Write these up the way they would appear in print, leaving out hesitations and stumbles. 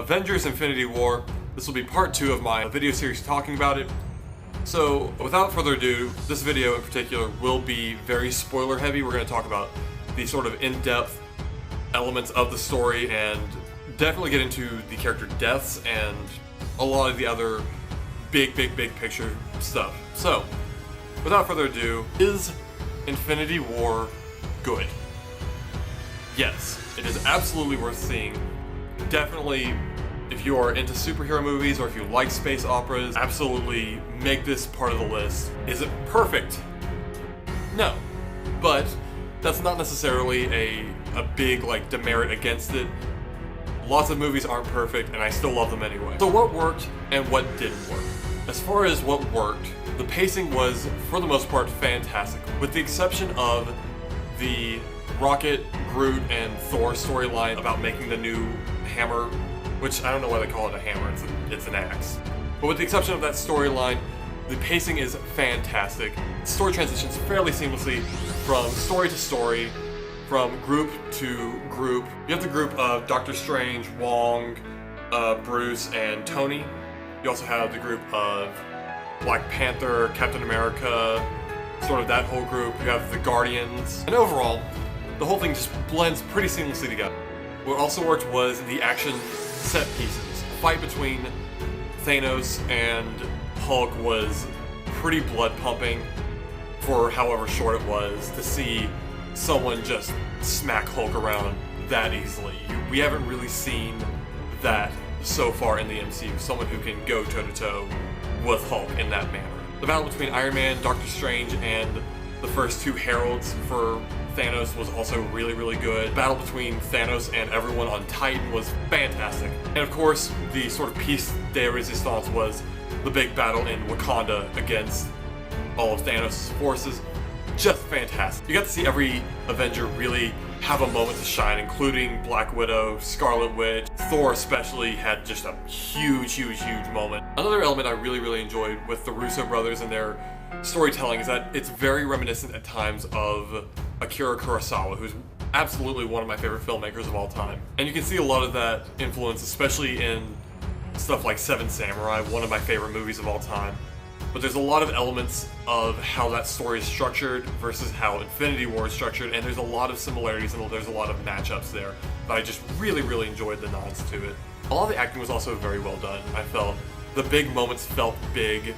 Avengers Infinity War. This will be part 2 of my video series talking about it. So without further ado, this video in particular will be very spoiler heavy. We're going to talk about the sort of in-depth elements of the story and definitely get into the character deaths and a lot of the other big picture stuff. So without further ado, is Infinity War good? Yes, it is absolutely worth seeing. Definitely, if you are into superhero movies or if you like space operas, absolutely make this part of the list. Is it perfect? No. But that's not necessarily a big demerit against it. Lots of movies aren't perfect and I still love them anyway. So what worked and what didn't work? As far as what worked, the pacing was, for the most part, fantastic. With the exception of the Rocket, Groot, and Thor storyline about making the new hammer, which I don't know why they call it a hammer, it's an axe. But with the exception of that storyline, the pacing is fantastic. The story transitions fairly seamlessly from story to story, from group to group. You have the group of Doctor Strange, Wong, Bruce, and Tony. You also have the group of Black Panther, Captain America, sort of that whole group. You have the Guardians. And overall, the whole thing just blends pretty seamlessly together. What also worked was the action set pieces. The fight between Thanos and Hulk was pretty blood-pumping for however short it was. To see someone just smack Hulk around that easily. We haven't really seen that so far in the MCU. Someone who can go toe-to-toe with Hulk in that manner. The battle between Iron Man, Doctor Strange, and the first two heralds for Thanos was also really good. The battle between Thanos and everyone on Titan was fantastic. And of course, the sort of piece de resistance was the big battle in Wakanda against all of Thanos' forces. Just fantastic. You got to see every Avenger really have a moment to shine, including Black Widow, Scarlet Witch. Thor especially had just a huge moment. Another element I really enjoyed with the Russo brothers and their storytelling is that it's very reminiscent at times of Akira Kurosawa, who's absolutely one of my favorite filmmakers of all time. And you can see a lot of that influence, especially in stuff like Seven Samurai, one of my favorite movies of all time. But there's a lot of elements of how that story is structured versus how Infinity War is structured, and there's a lot of similarities and there's a lot of matchups there. But I just really enjoyed the nods to it. A lot of the acting was also very well done. I felt the big moments felt big,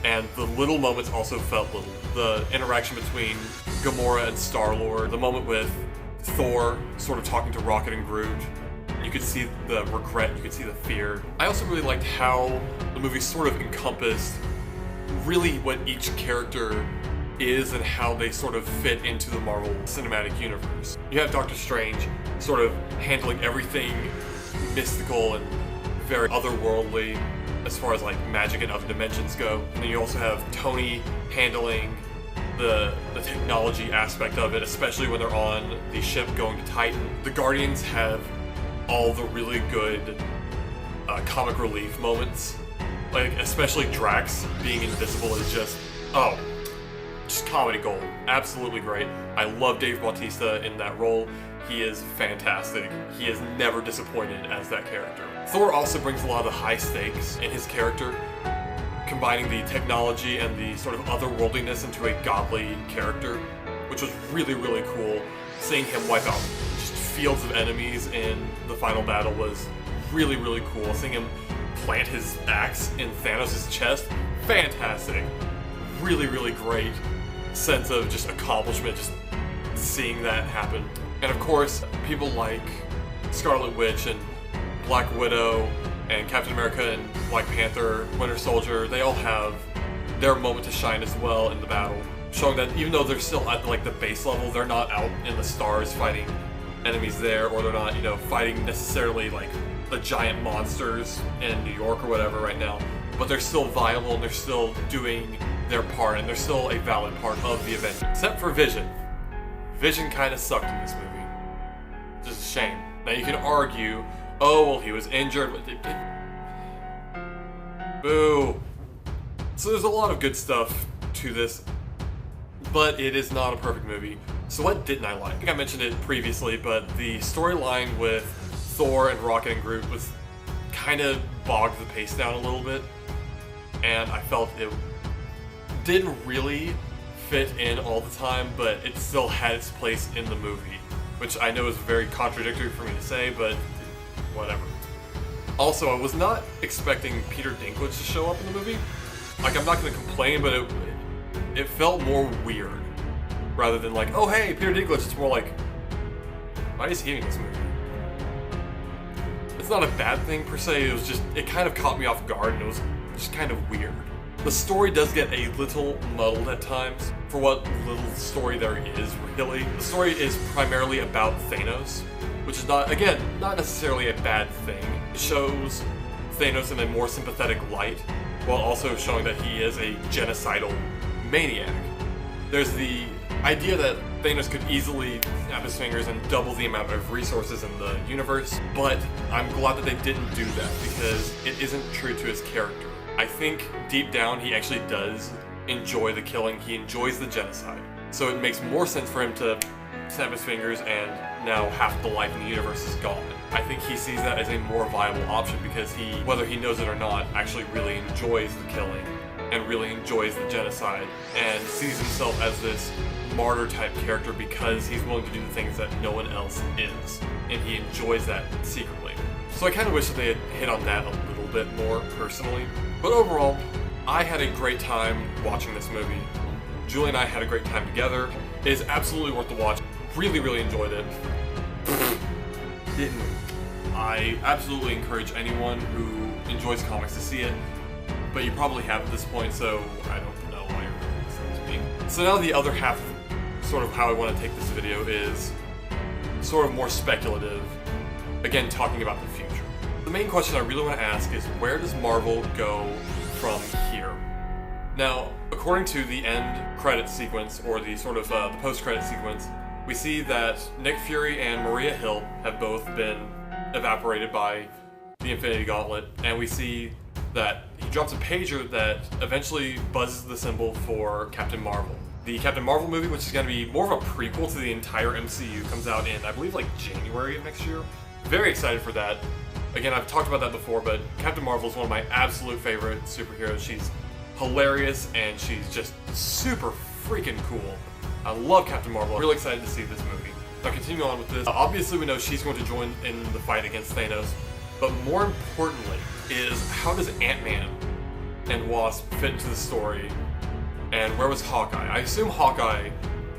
and the little moments also felt little. The interaction between Gamora and Star-Lord, the moment with Thor sort of talking to Rocket and Groot, you could see the regret, you could see the fear. I also really liked how the movie sort of encompassed really what each character is and how they sort of fit into the Marvel Cinematic Universe. You have Doctor Strange sort of handling everything mystical and very otherworldly as far as magic and other dimensions go. And then you also have Tony handling the technology aspect of it, especially when they're on the ship going to Titan. The Guardians have all the really good comic relief moments. Especially Drax being invisible is just comedy gold. Absolutely great. I love Dave Bautista in that role. He is fantastic. He is never disappointed as that character. Thor also brings a lot of the high stakes in his character, combining the technology and the sort of otherworldliness into a godly character, which was really cool. Seeing him wipe out just fields of enemies in the final battle was really cool. Seeing him plant his axe in Thanos' chest, fantastic. Really great sense of just accomplishment, just seeing that happen. And of course, people like Scarlet Witch and Black Widow and Captain America and Black Panther, Winter Soldier, they all have their moment to shine as well in the battle, showing that even though they're still at the base level, they're not out in the stars fighting enemies there, or they're not, fighting necessarily the giant monsters in New York or whatever right now, but they're still viable and they're still doing their part and they're still a valid part of the event. Except for Vision. Vision kind of sucked in this movie. Just a shame. Now you can argue, oh, well, he was injured. Boo. So there's a lot of good stuff to this, but it is not a perfect movie. So what didn't I like? I think I mentioned it previously, but the storyline with Thor and Rocket and Groot was kind of bogged the pace down a little bit, and I felt it didn't really fit in all the time, but it still had its place in the movie, which I know is very contradictory for me to say, but whatever. Also, I was not expecting Peter Dinklage to show up in the movie. Like, I'm not going to complain, but it felt more weird, rather than like, oh hey, Peter Dinklage. It's more like, why is he in this movie? It's not a bad thing per se, it was just, it kind of caught me off guard, and it was just kind of weird. The story does get a little muddled at times, for what little story there is, really. The story is primarily about Thanos, which is not, again, not necessarily a bad thing. It shows Thanos in a more sympathetic light, while also showing that he is a genocidal maniac. There's the idea that Thanos could easily snap his fingers and double the amount of resources in the universe, but I'm glad that they didn't do that, because it isn't true to his character. I think deep down he actually does enjoy the killing, he enjoys the genocide. So it makes more sense for him to snap his fingers and now half the life in the universe is gone. I think he sees that as a more viable option because he, whether he knows it or not, actually really enjoys the killing and really enjoys the genocide and sees himself as this martyr type character because he's willing to do the things that no one else is, and he enjoys that secretly. So I kind of wish that they had hit on that a little bit more personally. But overall, I had a great time watching this movie. Julie and I had a great time together. It is absolutely worth the watch. Really, really enjoyed it. Didn't. I absolutely encourage anyone who enjoys comics to see it, but you probably have at this point, so I don't know why you're listening to me. So now the other half, sort of how I want to take this video, is sort of more speculative, again talking about the future. The main question I really want to ask is, where does Marvel go from here? Now, according to the end credit sequence, or the sort of the post-credit sequence, we see that Nick Fury and Maria Hill have both been evaporated by the Infinity Gauntlet, and we see that he drops a pager that eventually buzzes the symbol for Captain Marvel. The Captain Marvel movie, which is going to be more of a prequel to the entire MCU, comes out in, I believe, like January of next year. Very excited for that. Again, I've talked about that before, but Captain Marvel is one of my absolute favorite superheroes. She's hilarious, and she's just super freaking cool. I love Captain Marvel. I'm really excited to see this movie. Now, continuing on with this, obviously we know she's going to join in the fight against Thanos, but more importantly is, how does Ant-Man and Wasp fit into the story, and where was Hawkeye? I assume Hawkeye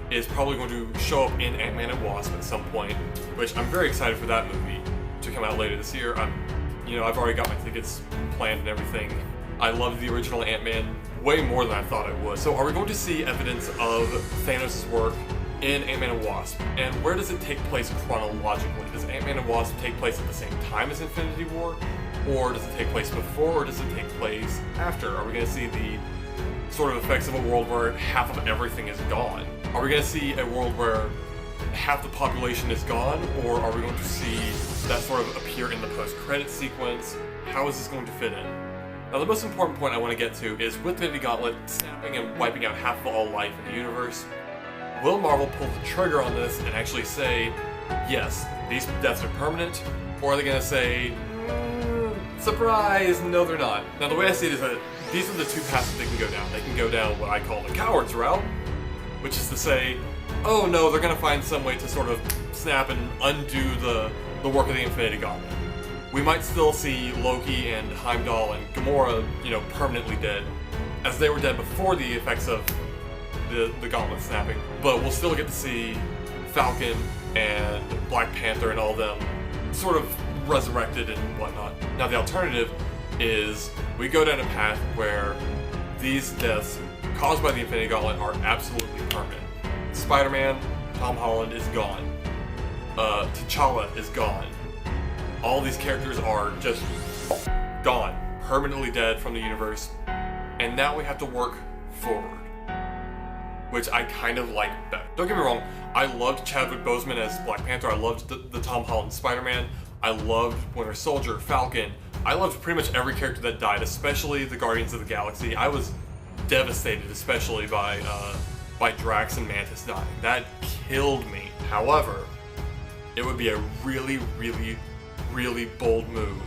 is probably going to show up in Ant-Man and Wasp at some point, which I'm very excited for that movie to come out later this year. I've already got my tickets planned and everything. I love the original Ant-Man way more than I thought I would. So are we going to see evidence of Thanos' work in Ant-Man and Wasp? And where does it take place chronologically? Does Ant-Man and Wasp take place at the same time as Infinity War? Or does it take place before, or does it take place after? Are we going to see the sort of effects of a world where half of everything is gone? Are we going to see a world where half the population is gone, or are we going to see that sort of appear in the post-credit sequence? How is this going to fit in? Now, the most important point I want to get to is, with Infinity Gauntlet snapping and wiping out half of all life in the universe, will Marvel pull the trigger on this and actually say, yes, these deaths are permanent, or are they going to say, surprise, no they're not? Now, the way I see it is that these are the two paths that they can go down. They can go down what I call the coward's route, which is to say, oh no, they're going to find some way to sort of snap and undo the work of the Infinity Gauntlet. We might still see Loki and Heimdall and Gamora, permanently dead, as they were dead before the effects of the Gauntlet snapping. But we'll still get to see Falcon and Black Panther and all of them sort of resurrected and whatnot. Now, the alternative is we go down a path where these deaths caused by the Infinity Gauntlet are absolutely permanent. Spider-Man, Tom Holland is gone. T'Challa is gone. All these characters are just gone, permanently dead from the universe, and now we have to work forward, which I kind of like better. Don't get me wrong, I loved Chadwick Boseman as Black Panther, I loved the Tom Holland Spider-Man, I loved Winter Soldier, Falcon, I loved pretty much every character that died, especially the Guardians of the Galaxy. I was devastated, especially by Drax and Mantis dying. That killed me. However, it would be a really, really, really bold move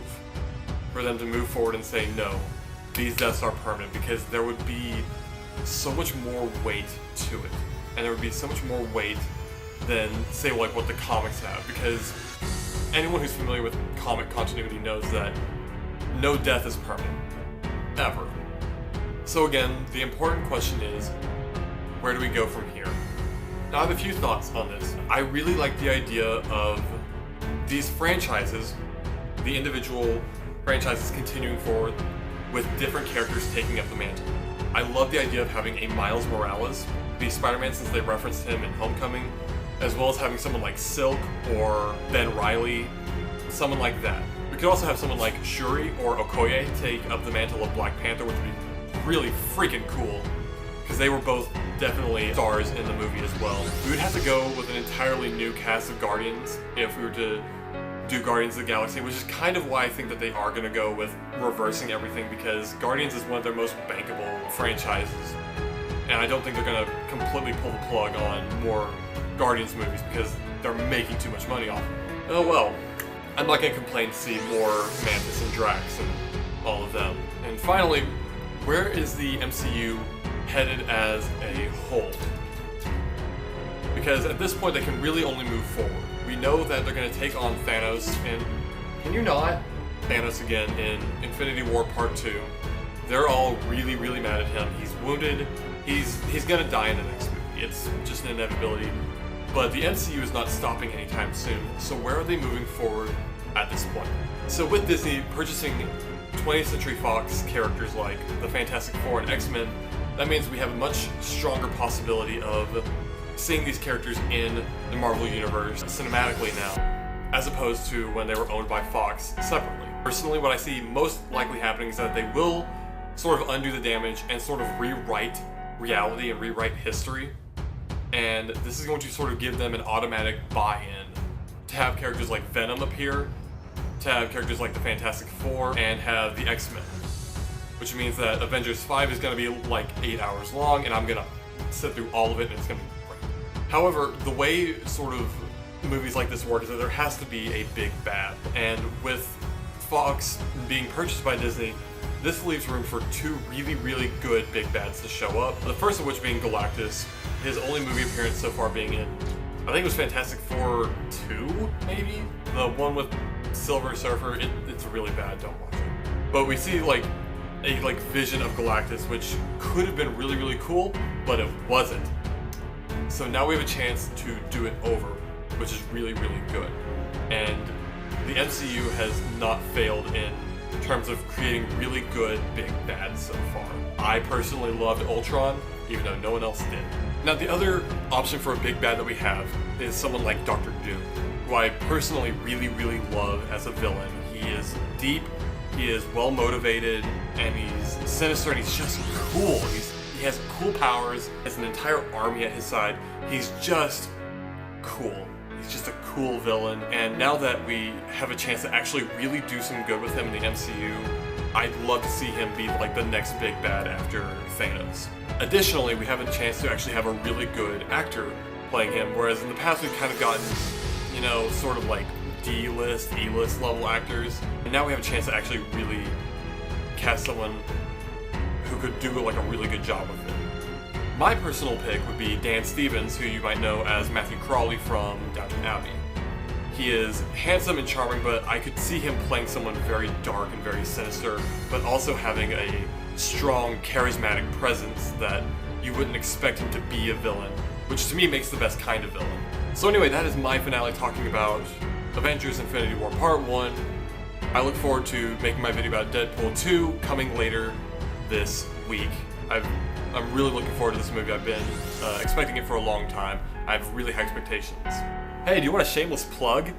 for them to move forward and say, no, these deaths are permanent, because there would be so much more weight to it. And there would be so much more weight than, say, like what the comics have, because anyone who's familiar with comic continuity knows that no death is permanent. Ever. So again, the important question is, where do we go from here? Now, I have a few thoughts on this. I really like the idea of these franchises, the individual franchises continuing forward with different characters taking up the mantle. I love the idea of having a Miles Morales be Spider-Man, since they referenced him in Homecoming, as well as having someone like Silk or Ben Reilly, someone like that. We could also have someone like Shuri or Okoye take up the mantle of Black Panther, which would be really freaking cool, because they were both definitely stars in the movie as well. We would have to go with an entirely new cast of Guardians if we were to do Guardians of the Galaxy, which is kind of why I think that they are going to go with reversing everything, because Guardians is one of their most bankable franchises. And I don't think they're going to completely pull the plug on more Guardians movies because they're making too much money off of it. Oh well. I'm not going to complain to see more Mantis and Drax and all of them. And finally, where is the MCU headed as a whole? Because at this point they can really only move forward. We know that they're going to take on Thanos, and can you not? Thanos again in Infinity War Part 2. They're all really, really mad at him. He's wounded. He's going to die in the next movie. It's just an inevitability. But the MCU is not stopping anytime soon, so where are they moving forward at this point? So with Disney purchasing 20th Century Fox characters like the Fantastic Four and X-Men, that means we have a much stronger possibility of seeing these characters in the Marvel Universe cinematically now, as opposed to when they were owned by Fox separately. Personally, what I see most likely happening is that they will sort of undo the damage and sort of rewrite reality and rewrite history. And this is going to sort of give them an automatic buy-in to have characters like Venom appear, to have characters like the Fantastic Four, and have the X-Men. Which means that Avengers 5 is going to be like 8 hours long, and I'm going to sit through all of it, and it's going to be great. However, the way sort of movies like this work is that there has to be a big bad. And with Fox being purchased by Disney, this leaves room for two really, really good big bads to show up. The first of which being Galactus, his only movie appearance so far being in, I think it was Fantastic Four 2, maybe? The one with Silver Surfer. It's really bad, don't watch it. But we see like a vision of Galactus, which could have been really, really cool, but it wasn't. So now we have a chance to do it over, which is really, really good. And the MCU has not failed in terms of creating really good big bads so far. I personally loved Ultron, even though no one else did. Now the other option for a big bad that we have is someone like Dr. Doom, who I personally really, really love as a villain. He is deep, he is well motivated, and he's sinister, and he's just cool. He has cool powers, he has an entire army at his side. He's just cool. He's just a cool villain, and now that we have a chance to actually really do some good with him in the MCU, I'd love to see him be like the next big bad after Thanos. Additionally, we have a chance to actually have a really good actor playing him, whereas in the past we've kind of gotten, you know, sort of like D-list, E-list level actors, and now we have a chance to actually really cast someone who could do like a really good job with it. My personal pick would be Dan Stevens, who you might know as Matthew Crawley from Downton Abbey. He is handsome and charming, but I could see him playing someone very dark and very sinister, but also having a strong, charismatic presence that you wouldn't expect him to be a villain, which to me makes the best kind of villain. So anyway, that is my finale talking about Avengers Infinity War Part 1. I look forward to making my video about Deadpool 2 coming later this week. I'm really looking forward to this movie. I've been expecting it for a long time. I have really high expectations. Hey, do you want a shameless plug?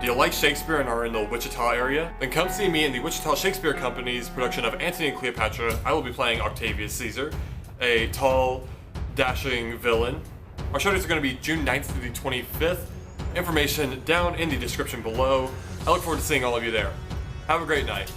Do you like Shakespeare and are in the Wichita area? Then come see me in the Wichita Shakespeare Company's production of Antony and Cleopatra. I will be playing Octavius Caesar, a tall, dashing villain. Our show dates are going to be June 9th through the 25th. Information down in the description below. I look forward to seeing all of you there. Have a great night.